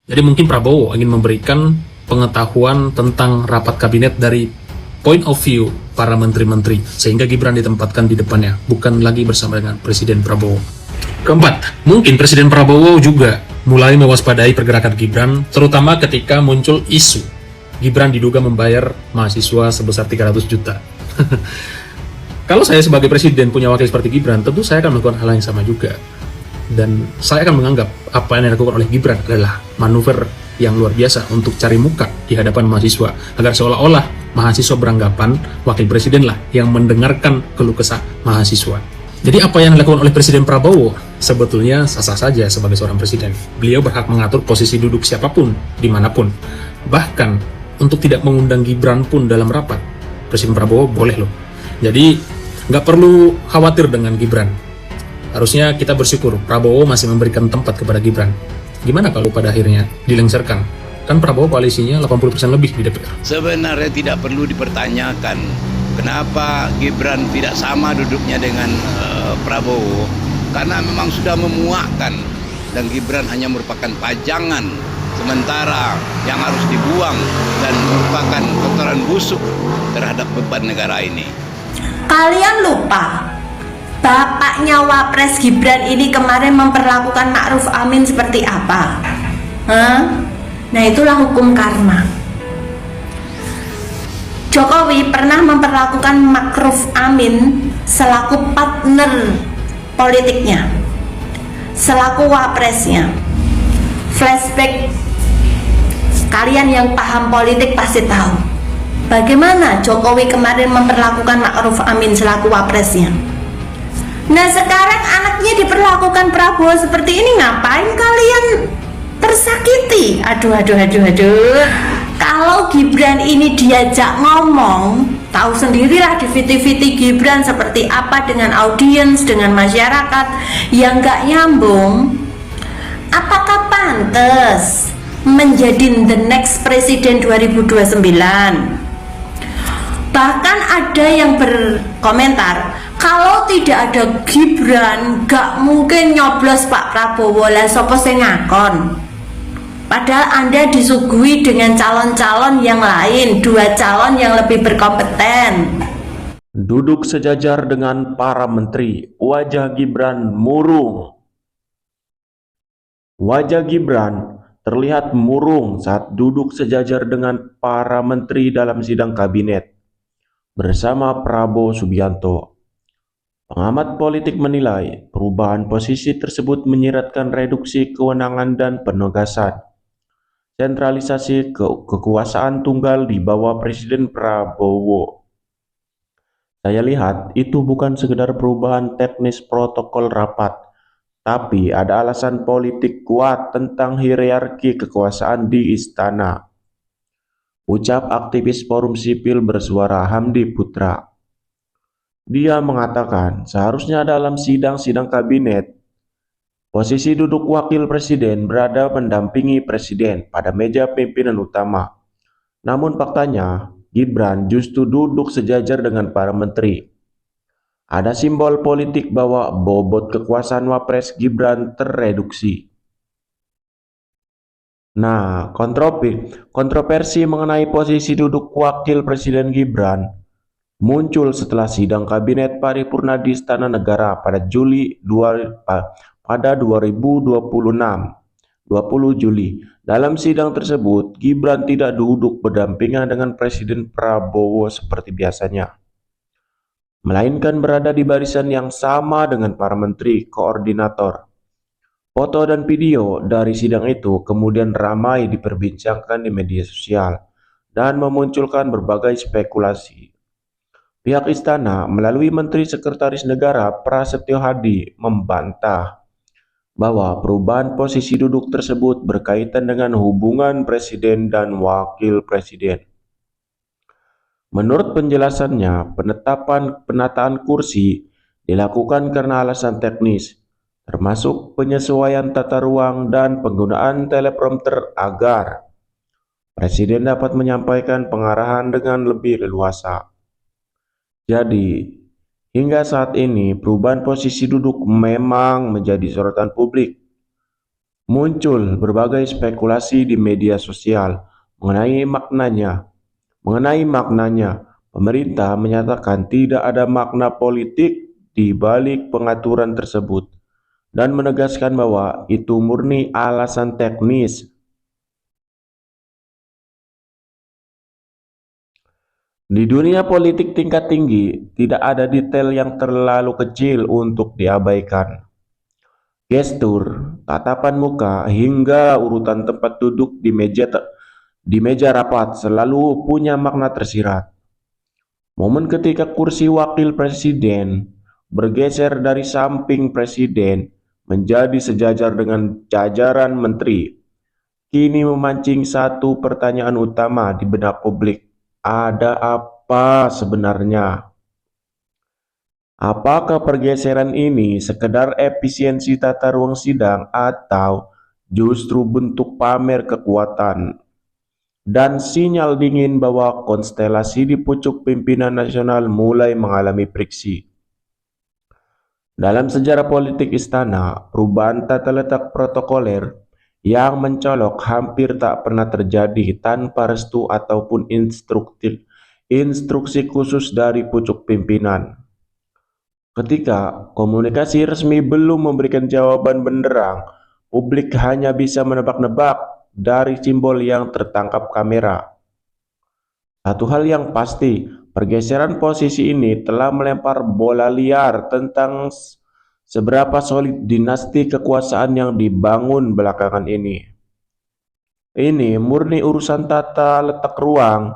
Jadi mungkin Prabowo ingin memberikan pengetahuan tentang rapat kabinet dari point of view para menteri-menteri, sehingga Gibran ditempatkan di depannya, bukan lagi bersama dengan Presiden Prabowo. Keempat, mungkin Presiden Prabowo juga mulai mewaspadai pergerakan Gibran, terutama ketika muncul isu Gibran diduga membayar mahasiswa sebesar 300 juta. Kalau saya sebagai presiden punya wakil seperti Gibran, tentu saya akan melakukan hal yang sama juga. Dan saya akan menganggap apa yang dilakukan oleh Gibran adalah manuver yang luar biasa untuk cari muka di hadapan mahasiswa, agar seolah-olah mahasiswa beranggapan wakil presiden lah yang mendengarkan keluh kesah mahasiswa. Jadi apa yang dilakukan oleh Presiden Prabowo sebetulnya sah-sah saja sebagai seorang presiden. Beliau berhak mengatur posisi duduk siapapun, dimanapun. Bahkan untuk tidak mengundang Gibran pun dalam rapat, Presiden Prabowo boleh loh. Jadi nggak perlu khawatir dengan Gibran. Harusnya kita bersyukur Prabowo masih memberikan tempat kepada Gibran. Gimana kalau pada akhirnya dilengsarkan? Kan Prabowo koalisinya 80% lebih di DPR. Sebenarnya tidak perlu dipertanyakan kenapa Gibran tidak sama duduknya dengan Prabowo, karena memang sudah memuakkan dan Gibran hanya merupakan pajangan sementara yang harus dibuang dan merupakan kotoran busuk terhadap beban negara ini. Kalian lupa bapaknya Wapres Gibran ini kemarin memperlakukan Ma'ruf Amin seperti apa? Nah, itulah hukum karma. Jokowi pernah memperlakukan Ma'ruf Amin selaku partner politiknya, selaku wapresnya. Flashback, kalian yang paham politik pasti tahu bagaimana Jokowi kemarin memperlakukan Ma'ruf Amin selaku wapresnya. Nah, sekarang anaknya diperlakukan Prabowo seperti ini, ngapain kalian tersakiti? Aduh. Kalau Gibran ini diajak ngomong, tahu sendirilah di VT-VT Gibran seperti apa dengan audiens, dengan masyarakat yang gak nyambung. Apakah pantas menjadi the next presiden 2029? Bahkan ada yang berkomentar, kalau tidak ada Gibran gak mungkin nyoblos Pak Prabowo, lah sopo sing ngakon. Padahal Anda disuguhi dengan calon-calon yang lain, 2 calon yang lebih berkompeten. Duduk sejajar dengan para menteri, wajah Gibran murung. Wajah Gibran terlihat murung saat duduk sejajar dengan para menteri dalam sidang kabinet bersama Prabowo Subianto. Pengamat politik menilai perubahan posisi tersebut menyiratkan reduksi kewenangan dan penegasan sentralisasi kekuasaan tunggal di bawah Presiden Prabowo. Saya lihat itu bukan sekedar perubahan teknis protokol rapat, tapi ada alasan politik kuat tentang hierarki kekuasaan di istana. Ucap aktivis Forum Sipil Bersuara Hamdi Putra. Dia mengatakan seharusnya dalam sidang-sidang kabinet, posisi duduk wakil presiden berada mendampingi presiden pada meja pimpinan utama. Namun faktanya, Gibran justru duduk sejajar dengan para menteri. Ada simbol politik bahwa bobot kekuasaan Wapres Gibran tereduksi. Nah, kontroversi mengenai posisi duduk wakil presiden Gibran muncul setelah sidang kabinet paripurna di Istana Negara pada pada 2026, 20 Juli. Dalam sidang tersebut, Gibran tidak duduk berdampingan dengan Presiden Prabowo seperti biasanya, melainkan berada di barisan yang sama dengan para menteri koordinator. Foto dan video dari sidang itu kemudian ramai diperbincangkan di media sosial dan memunculkan berbagai spekulasi. Pihak istana melalui Menteri Sekretaris Negara Prasetyo Hadi membantah bahwa perubahan posisi duduk tersebut berkaitan dengan hubungan presiden dan wakil presiden. Menurut penjelasannya, penataan kursi dilakukan karena alasan teknis, termasuk penyesuaian tata ruang dan penggunaan teleprompter agar presiden dapat menyampaikan pengarahan dengan lebih leluasa. Jadi, hingga saat ini perubahan posisi duduk memang menjadi sorotan publik. Muncul berbagai spekulasi di media sosial mengenai maknanya. Pemerintah menyatakan tidak ada makna politik di balik pengaturan tersebut dan menegaskan bahwa itu murni alasan teknis. Di dunia politik tingkat tinggi, tidak ada detail yang terlalu kecil untuk diabaikan. Gestur, tatapan muka, hingga urutan tempat duduk di meja rapat selalu punya makna tersirat. Momen ketika kursi wakil presiden bergeser dari samping presiden menjadi sejajar dengan jajaran menteri, kini memancing satu pertanyaan utama di benak publik. Ada apa sebenarnya? Apakah pergeseran ini sekedar efisiensi tata ruang sidang atau justru bentuk pamer kekuatan dan sinyal dingin bahwa konstelasi di pucuk pimpinan nasional mulai mengalami friksi? Dalam sejarah politik istana, perubahan tata letak protokoler yang mencolok hampir tak pernah terjadi tanpa restu ataupun instruksi khusus dari pucuk pimpinan. Ketika komunikasi resmi belum memberikan jawaban benderang, publik hanya bisa menebak-nebak dari simbol yang tertangkap kamera. Satu hal yang pasti, pergeseran posisi ini telah melempar bola liar tentang seberapa solid dinasti kekuasaan yang dibangun belakangan ini. Ini murni urusan tata letak ruang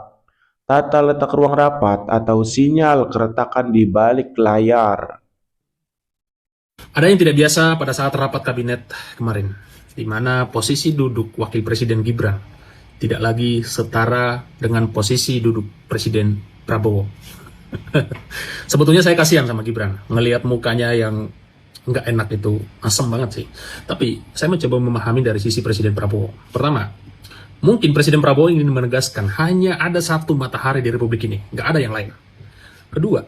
rapat atau sinyal keretakan di balik layar. Ada yang tidak biasa pada saat rapat kabinet kemarin, di mana posisi duduk Wakil Presiden Gibran tidak lagi setara dengan posisi duduk Presiden Prabowo. Sebetulnya saya kasihan sama Gibran, ngelihat mukanya yang nggak enak itu, asem banget sih. Tapi saya mencoba memahami dari sisi Presiden Prabowo. Pertama, mungkin Presiden Prabowo ingin menegaskan hanya ada satu matahari di Republik ini, nggak ada yang lain. Kedua,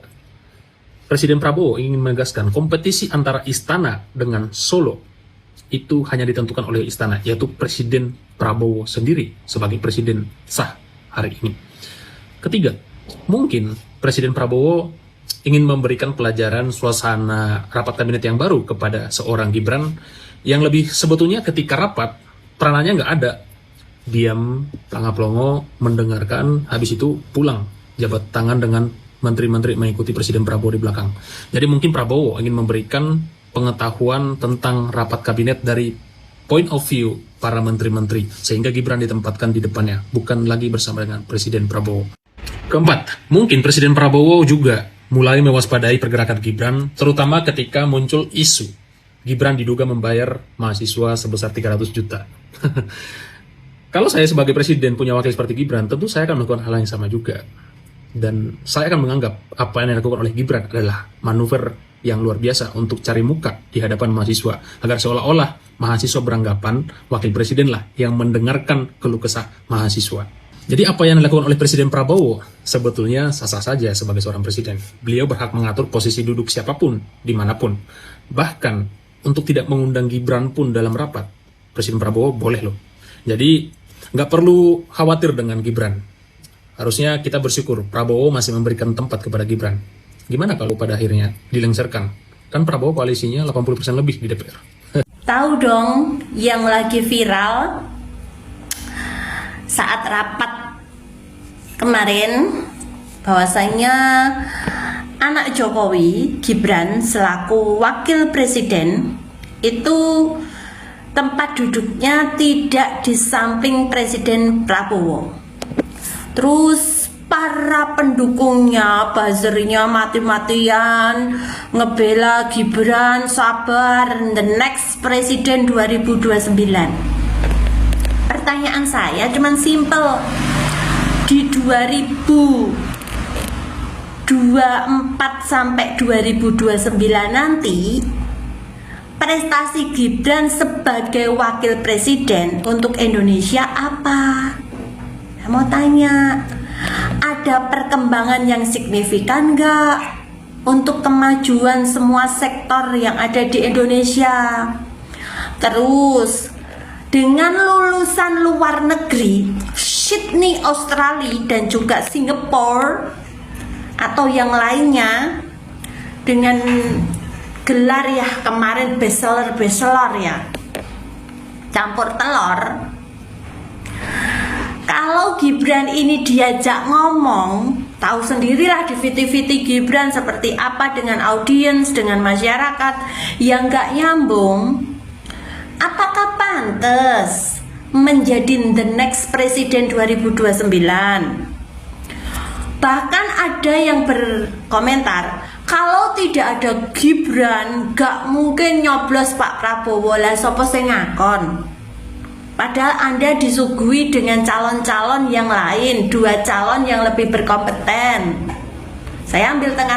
Presiden Prabowo ingin menegaskan kompetisi antara istana dengan Solo itu hanya ditentukan oleh istana, yaitu Presiden Prabowo sendiri sebagai presiden sah hari ini. Ketiga, mungkin Presiden Prabowo ingin memberikan pelajaran suasana rapat kabinet yang baru kepada seorang Gibran yang lebih sebetulnya ketika rapat peranannya nggak ada, diam, pelangap-pelongo, mendengarkan, habis itu pulang, jabat tangan dengan menteri-menteri mengikuti Presiden Prabowo di belakang. Jadi mungkin Prabowo ingin memberikan pengetahuan tentang rapat kabinet dari point of view para menteri-menteri, sehingga Gibran ditempatkan di depannya, bukan lagi bersama dengan Presiden Prabowo. Keempat, mungkin Presiden Prabowo juga mulai mewaspadai pergerakan Gibran, terutama ketika muncul isu Gibran diduga membayar mahasiswa sebesar 300 juta. Kalau saya sebagai presiden punya wakil seperti Gibran, tentu saya akan melakukan hal yang sama juga. Dan saya akan menganggap apa yang dilakukan oleh Gibran adalah manuver yang luar biasa untuk cari muka di hadapan mahasiswa, agar seolah-olah mahasiswa beranggapan wakil presiden lah yang mendengarkan keluh kesah mahasiswa. Jadi apa yang dilakukan oleh Presiden Prabowo sebetulnya sah-sah saja sebagai seorang presiden. Beliau berhak mengatur posisi duduk siapapun, dimanapun. Bahkan untuk tidak mengundang Gibran pun dalam rapat, Presiden Prabowo boleh loh. Jadi nggak perlu khawatir dengan Gibran. Harusnya kita bersyukur Prabowo masih memberikan tempat kepada Gibran. Gimana kalau pada akhirnya dilengsarkan? Kan Prabowo koalisinya 80% lebih di DPR. Tahu dong yang lagi viral saat rapat kemarin, bahwasanya anak Jokowi, Gibran selaku wakil presiden itu tempat duduknya tidak di samping Presiden Prabowo. Terus para pendukungnya, buzzernya mati-matian ngebela Gibran, sabar, the next presiden 2029. Pertanyaan saya cuman simple, di 2024 sampai 2029 nanti prestasi Gibran sebagai wakil presiden untuk Indonesia apa? Saya mau tanya, ada perkembangan yang signifikan nggak untuk kemajuan semua sektor yang ada di Indonesia? Terus dengan lulusan luar negeri, Sydney, Australia, dan juga Singapura atau yang lainnya, dengan gelar ya kemarin bestseller ya, campur telur. Kalau Gibran ini diajak ngomong, tahu sendirilah di VT-VT Gibran seperti apa dengan audiens, dengan masyarakat yang gak nyambung. Apakah pantas menjadi the next presiden 2029? Bahkan ada yang berkomentar, kalau tidak ada Gibran gak mungkin nyoblos Pak Prabowo, lah sopo sing ngakon. Padahal Anda disuguhi dengan calon-calon yang lain, 2 calon yang lebih berkompeten. Saya ambil tengah